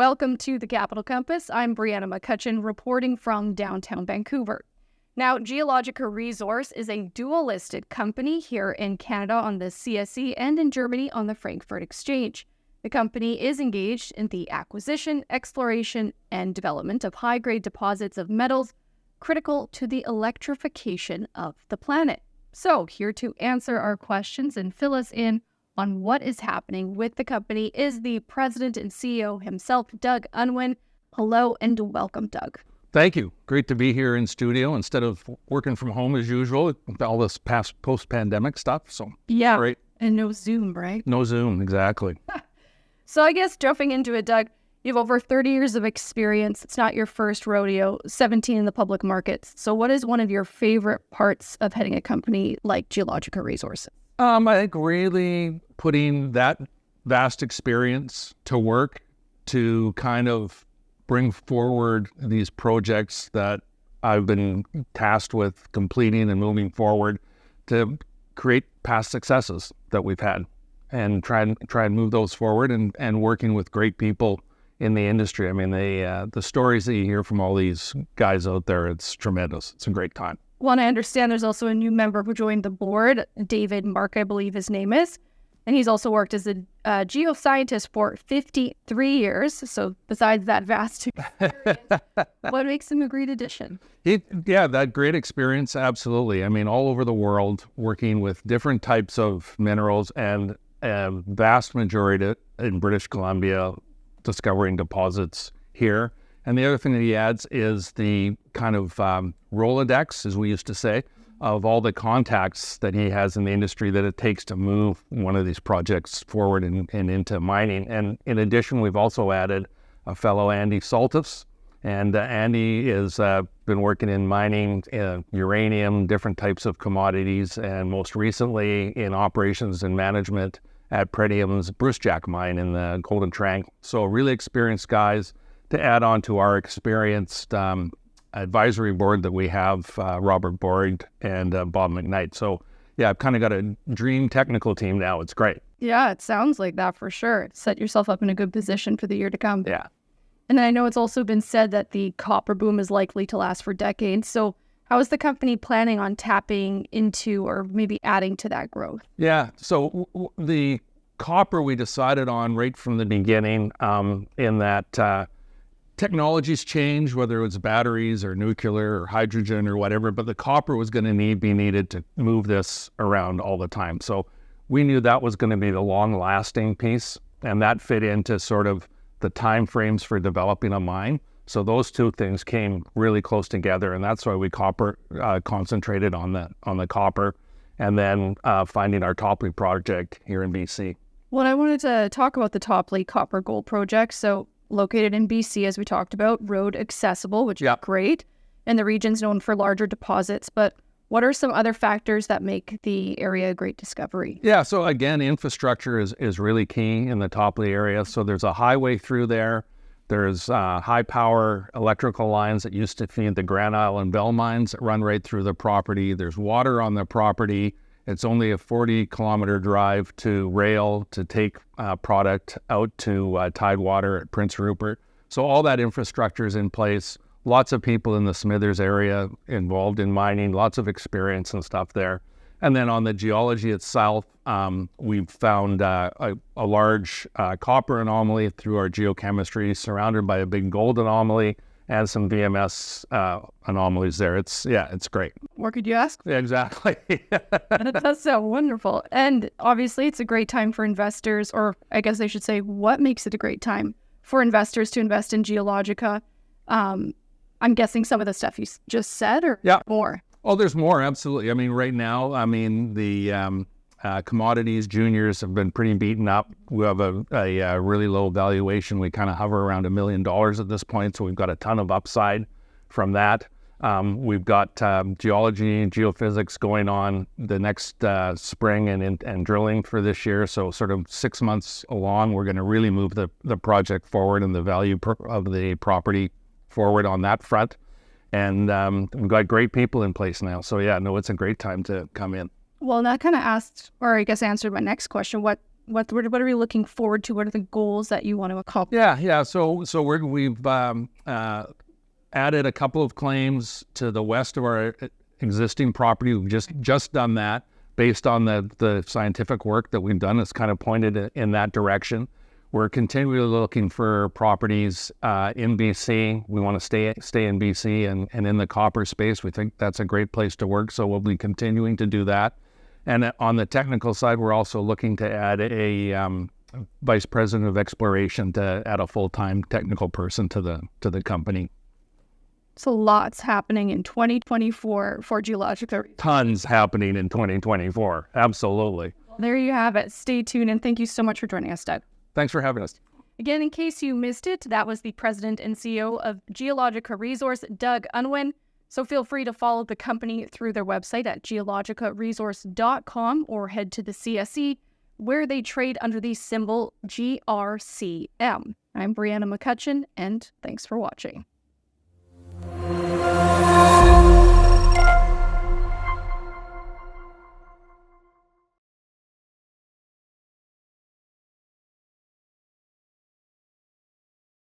Welcome to the Capital Compass. I'm Brianna McCutcheon reporting from downtown Vancouver. Now, Geologica Resource is a dual-listed company here in Canada on the CSE and in Germany on the Frankfurt Exchange. The company is engaged in the acquisition, exploration, and development of high-grade deposits of metals critical to the electrification of the planet. So, here to answer our questions and fill us in on what is happening with the company is the president and CEO himself, Doug Unwin. Hello and welcome, Doug. Thank you. Great to be here in studio instead of working from home as usual, all this post-pandemic stuff. So yeah, great. And no Zoom, right? No Zoom, exactly. So I guess jumping into it, Doug, you have over 30 years of experience. It's not your first rodeo, 17 in the public markets. So what is one of your favorite parts of heading a company like Geologica Resources? I think really putting that vast experience to work to kind of bring forward these projects that I've been tasked with completing and moving forward to create past successes that we've had and try and move those forward and working with great people in the industry. I mean, the stories that you hear from all these guys out there, it's tremendous. It's a great time. Well, and I understand there's also a new member who joined the board, David Mark, I believe his name is. And he's also worked as a geoscientist for 53 years. So besides that vast experience, what makes him a great addition? Yeah, that great experience, absolutely. I mean, all over the world, working with different types of minerals and a vast majority in British Columbia, discovering deposits here. And the other thing that he adds is the kind of Rolodex, as we used to say, of all the contacts that he has in the industry that it takes to move one of these projects forward and into mining. And in addition, we've also added a fellow Andy Saltus. And Andy has been working in mining, uranium, different types of commodities, and most recently in operations and management at Pretium's Brucejack mine in the Golden Triangle. So really experienced guys to add on to our experienced advisory board that we have, Robert Borg and Bob McKnight. So yeah, I've kind of got a dream technical team now. It's great. Yeah, it sounds like that for sure. Set yourself up in a good position for the year to come. Yeah. And I know it's also been said that the copper boom is likely to last for decades. So how is the company planning on tapping into or maybe adding to that growth? Yeah, so the copper we decided on right from the beginning in that technologies change, whether it's batteries or nuclear or hydrogen or whatever, but the copper was going to be needed to move this around all the time. So we knew that was going to be the long-lasting piece, and that fit into sort of the time frames for developing a mine. So those two things came really close together, and that's why we concentrated on the copper, and then finding our Topley project here in BC. Well, I wanted to talk about the Topley Copper Gold Project. So located in BC, as we talked about, road accessible, which is great. And the region's known for larger deposits. But what are some other factors that make the area a great discovery? Yeah, so again, infrastructure is really key in the Topley area. So there's a highway through there. There's high power electrical lines that used to feed the Grand Island Bell mines that run right through the property. There's water on the property. It's only a 40-kilometer drive to rail to take product out to Tidewater at Prince Rupert. So all that infrastructure is in place. Lots of people in the Smithers area involved in mining, lots of experience and stuff there. And then on the geology itself, we've found a large copper anomaly through our geochemistry, surrounded by a big gold anomaly and some VMS anomalies there. It's great. What could you ask? Yeah, exactly. That does sound wonderful. And obviously it's a great time for investors, or I guess I should say, what makes it a great time for investors to invest in Geologica? I'm guessing some of the stuff you just said, or more? Oh, there's more, absolutely. I mean, right now, the commodities juniors have been pretty beaten up. We have a really low valuation. We kind of hover around $1 million at this point, so we've got a ton of upside from that. We've got geology and geophysics going on the next spring and drilling for this year. So sort of 6 months along, we're going to really move the project forward and the value of the property forward on that front. And we've got great people in place now. So yeah, no, it's a great time to come in. Well, that kind of asked, or I guess answered my next question. What What are we looking forward to? What are the goals that you want to accomplish? Yeah. So we've added a couple of claims to the west of our existing property. We've just done that based on the scientific work that we've done. It's kind of pointed in that direction. We're continually looking for properties in BC. We want to stay in BC and in the copper space. We think that's a great place to work, so we'll be continuing to do that. And on the technical side, we're also looking to add a vice president of exploration, to add a full-time technical person to the company. So lots happening in 2024 for Geologica. Tons happening in 2024. Absolutely. There you have it. Stay tuned, and thank you so much for joining us, Doug. Thanks for having us. Again, in case you missed it, that was the president and CEO of Geologica Resource, Doug Unwin. So feel free to follow the company through their website at geologicaresource.com or head to the CSE, where they trade under the symbol GRCM. I'm Brianna McCutcheon, and thanks for watching.